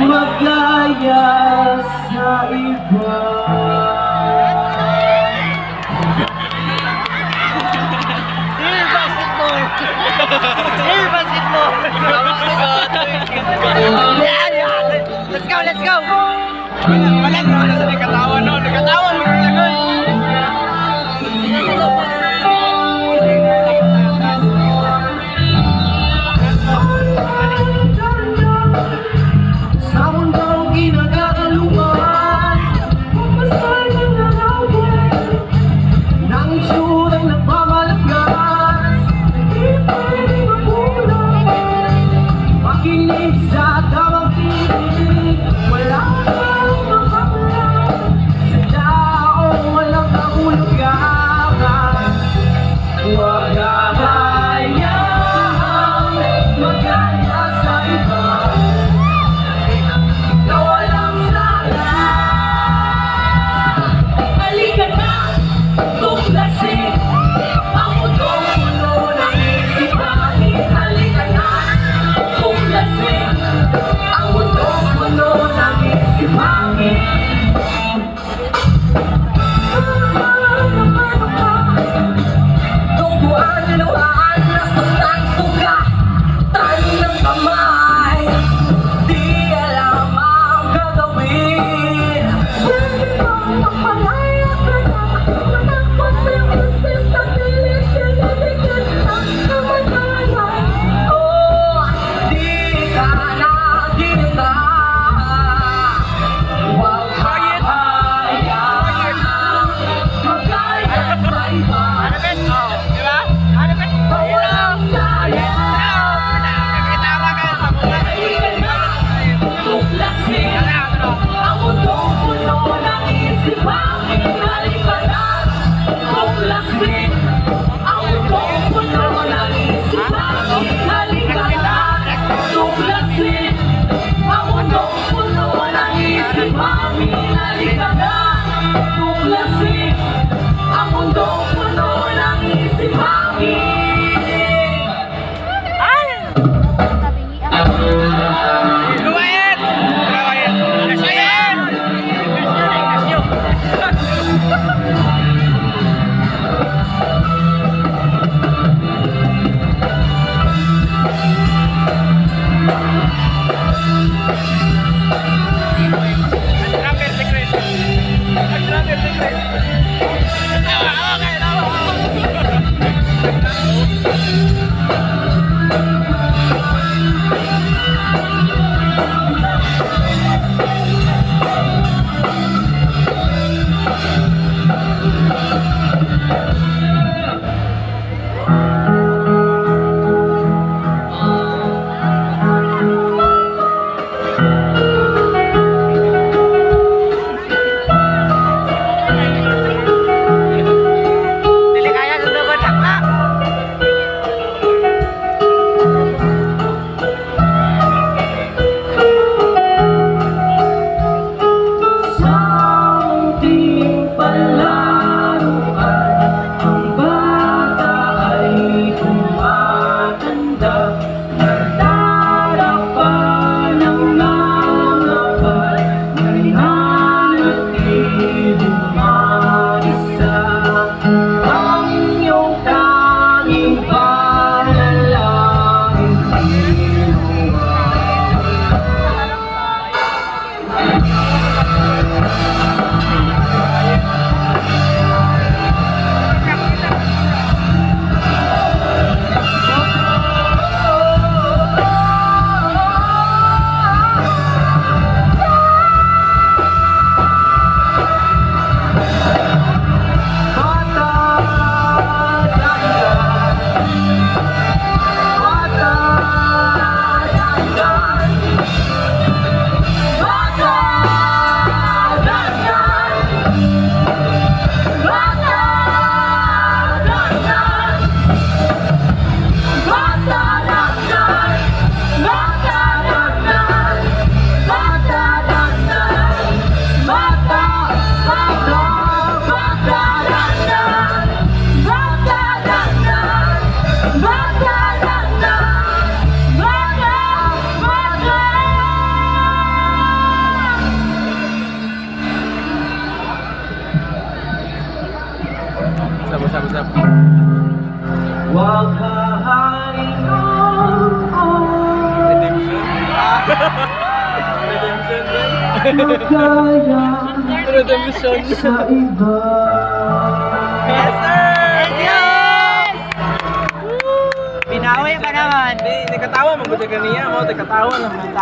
magaya sa iba. Basketball! Let's go, let's go! Wala na sa nagkatawa no, nagkatawa mo na lang. Sa mundong ginagaluman, pasay ng nangawin, nang itsurang nagmamalagas, di pwede magulang. Makinig sa tamang tinig, wala kang makakulang. Sa taong walang kahulugan, huwag hayaan magaya sa iba. Halika na, tuklasin ang mundo-mundo ng isipan. Halika na, tuklasin ang mundo-mundo ng isipan. Tungkuan, luhaan, nasaktan, suga, tayo ng kamay. Di alam ang gagawin. Pwede bang magpalaya ka na? Natakot sa isip sa pilit, sinitigan ang kamatayan. Oh, di ka na ginisa. Huwag hayaan magaya sa iba. Walang sayang. Halika na, tuklasin ang mundo-mundo ng isipan. Halika na, tuklasin ang mundo-mundo ng isipan. Halika na, tuklasin ang mundo-mundo ng isipan. Halika na, tuklasin ang mundo-mundo ng isipan. Lumayan! Lumayan! Lumayan! What's up? Huwag hahain Redemption? Redemption, boy. magaya Redemption. sa iba. Yes, sir! Yes! Binawi pa naman. Hindi, nagkatawa. Magbuti ka niya. Mo, nagkatawa lang.